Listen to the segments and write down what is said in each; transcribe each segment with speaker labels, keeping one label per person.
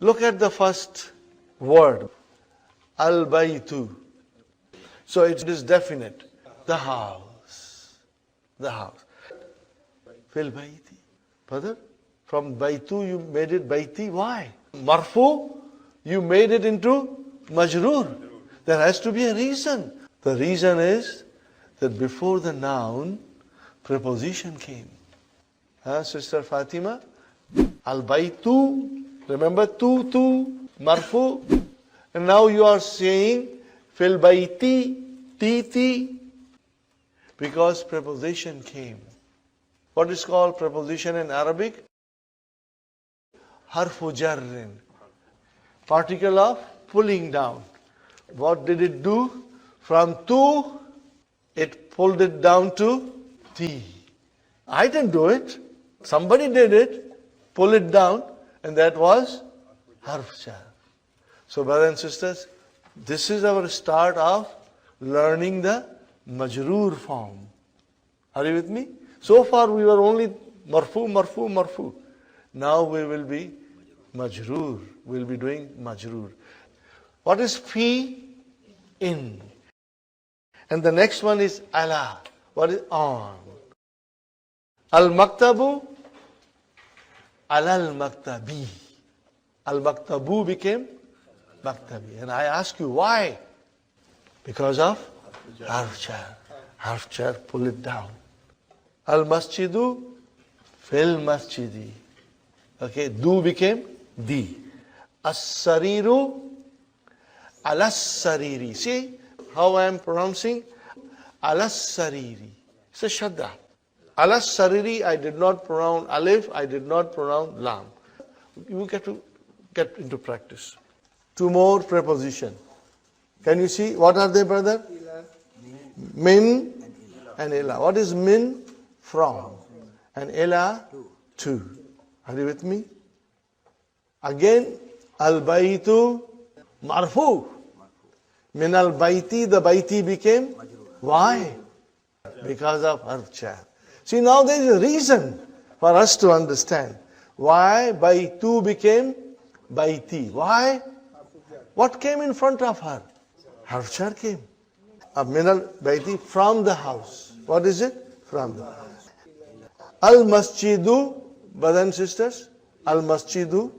Speaker 1: Look at the first word. Al-baytu. So it is definite. The house. The house. Fil bayti. Brother, from baytu you made it bayti. Why? Marfu, you made it into majroor. There has to be a reason. The reason is that before the noun, preposition came. Sister Fatima? Al-baytu. Remember tu, marfu. And now you are saying fil bayti, ti. Because preposition came. What is called preposition in Arabic? Harfu jarrin. Particle of pulling down. What did it do? From tu, it pulled it down to ti. I didn't do it. Somebody did it, pull it down, and that was harf jar. So brothers and sisters, this is our start of learning the majroor form. Are you with me? So far we were only marfu. Now we will be majroor. We'll be doing majroor. What is fi? In. And the next one is ala. What is on? Al-maktabu, al-maktabi. Al-maktabu became maktabi. And I ask you, why? Because of harf jar. Harf jar, pull it down. Al-masjidu, fil masjidi. Okay, du became di. As-sariru, alas-sariri. See how I am pronouncing? Alas-sariri. It's a shadda. Alas-sariri, I did not pronounce alif, I did not pronounce lam. You get to get into practice. Two more preposition. Can you see? What are they, brother? Min and ila. What is min? From. And ila? To. Are you with me? Again, al-baytu, marfu. Min al-bayti, the bayti became? Why? Because of harf jar. See, now there is a reason for us to understand why baytu became bayti. Why? What came in front of her? Harf jar came. Minal bayti, from the house. What is it? From the house. Al-masjidu, brothers and sisters, al-masjidu,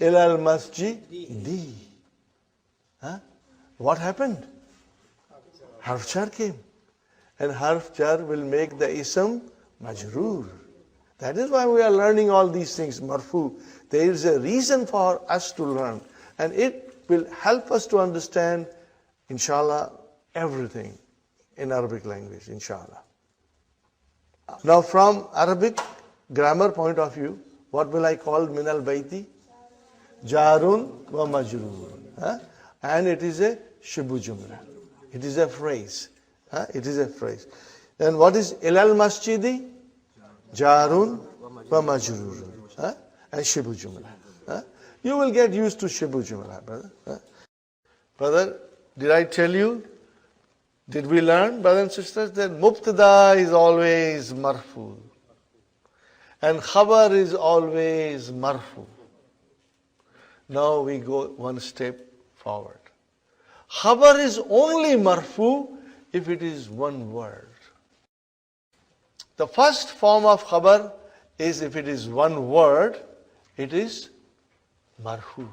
Speaker 1: ila al-masjidi. What happened? Harf jar came. And harf jar will make the ism majroor. That is why we are learning all these things, marfu. There is a reason for us to learn. And it will help us to understand, inshallah, everything in Arabic language, inshallah. Now from Arabic grammar point of view, what will I call min al-bayti? Jarun wa majroor. And it is a shibu jumla. It is a phrase. It is a phrase. Then what is ilal masjidi? Jarun wa majrurun. And shibu jumla. You will get used to shibu jumla, brother. Brother, did I tell you? Did we learn, brothers and sisters, that mubtada is always marfu. And khabar is always marfu. Now we go one step forward. Khabar is only marfu if it is one word. The first form of khabar is if it is one word, it is marfu.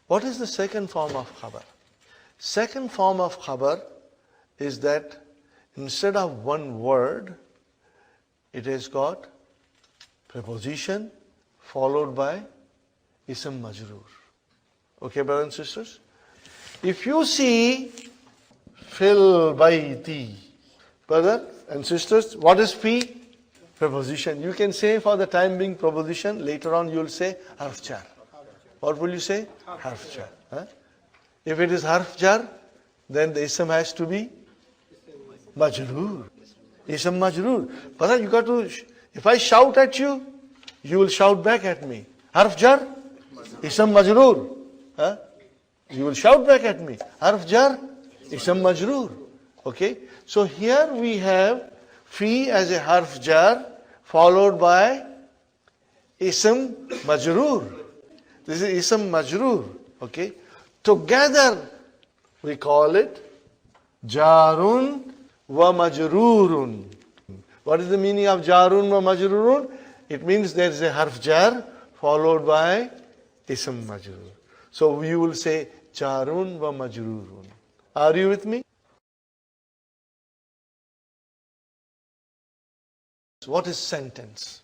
Speaker 1: What is the second form of khabar? Second form of khabar is that instead of one word, it has got preposition followed by ism majroor. Okay, brothers and sisters? If you see fil bayti, brothers and sisters, what is fi? Preposition. You can say for the time being preposition, later on you will say harf jar. What will you say? Harf jar. If it is harf jar, then the ism has to be majroor. Ism majroor. Brother, you got to, if I shout at you, you will shout back at me. Harf jar, ism majroor. You will shout back at me. Harf jar, ism majroor. Okay? So here we have fi as a harf jar followed by ism majroor. This is ism majroor. Okay. Together we call it jarun wa majrurun. What is the meaning of jarun wa majrurun? It means there is a harf jar followed by ism majroor. So you will say jarun wa majrurun. Are you with me? What is sentence?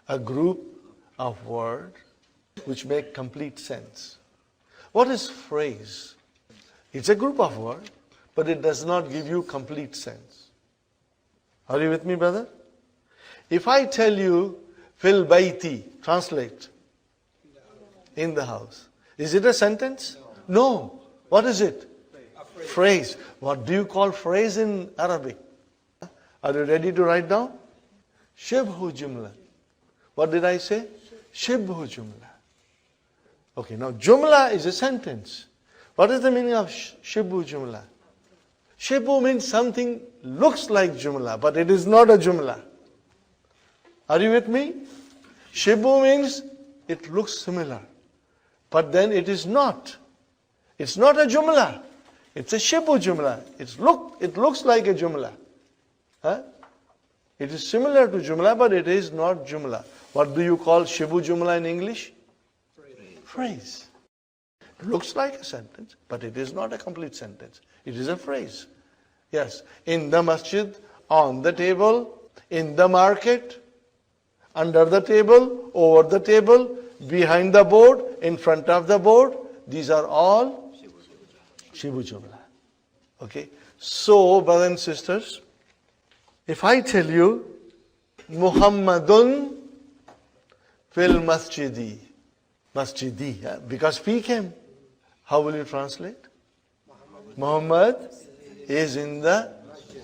Speaker 1: A group of words which make complete sense. What is phrase? It's a group of words, but it does not give you complete sense. Are you with me, brother? If I tell you, fil bayti, translate, in the house, is it a sentence? No. What is it? A phrase. What do you call phrase in Arabic? Are you ready to write down? Shibhu jumla. What did I say? Shibhu jumla. Okay, now jumla is a sentence. What is the meaning of shibhu jumla? Shibhu means something looks like jumla, but it is not a jumla. Are you with me? Shibhu means it looks similar, but then it is not. It's not a jumla. It's a shibhu jumla. It looks like a jumla. Huh? It is similar to jumla, but it is not jumla. What do you call shibhu jumla in English? Phrase. It looks like a sentence, but it is not a complete sentence. It is a phrase. Yes. In the masjid, on the table, in the market, under the table, over the table, behind the board, in front of the board. These are all shibhu jumla. Okay. So, brothers and sisters, if I tell you, Muhammadun fil masjidi, because P came, how will you translate? Muhammad is in the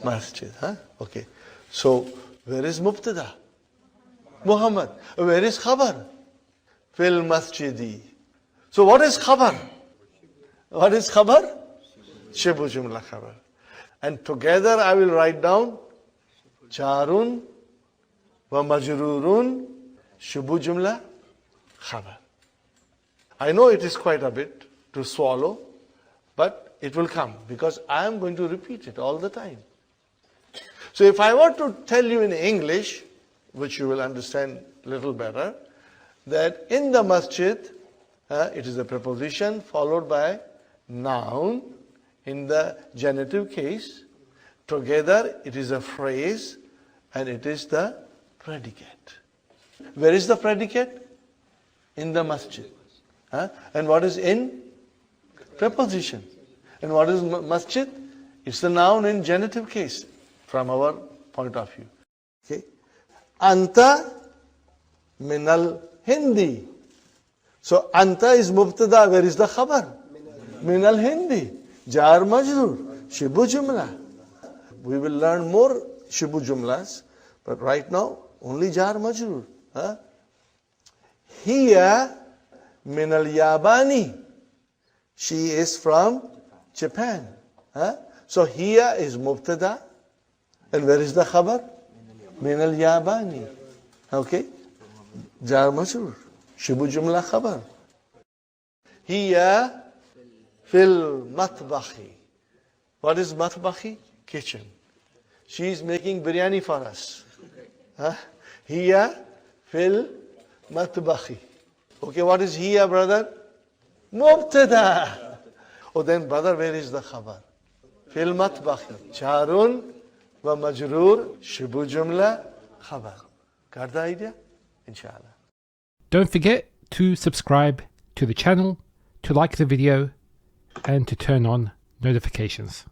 Speaker 1: masjid. Huh? Okay. So, where is Mubtada? Muhammad. Where is Khabar? Fil masjidi. So, what is Khabar? What is Khabar? Shibhu jumla Khabar. And together I will write down Jarun wa majrurun shibhu jumla khabar. I know it is quite a bit to swallow, but it will come because I am going to repeat it all the time. So if I were to tell you in English, which you will understand a little better, that in the masjid, it is a preposition followed by noun in the genitive case. Together, it is a phrase and it is the predicate. Where is the predicate? In the masjid. And what is in? Preposition. And what is masjid? It's the noun in genitive case from our point of view. Okay. Anta minal hindi. So anta is mubtada. Where is the khabar? Minal hindi. Jar majrur. Shibhu jumla. We will learn more shibhu jumlas, but right now only jar majrur. Hiya min al yabani. She is from Japan. So hiya is mubtada, and where is the khabar? Min al yabani. Okay, jar majrur. Shibhu jumla khabar. Hiya fil matbakhi. What is matbakhi? Kitchen. She is making biryani for us. Hiya fil matbakhi. Okay, what is hiya, brother? Mubtada. Oh, then, brother, where is the khabar? Fil matbakhi. Jarun wa majrur shibhu jumla khabar. Got the idea? Inshallah.
Speaker 2: Don't forget to subscribe to the channel, to like the video, and to turn on notifications.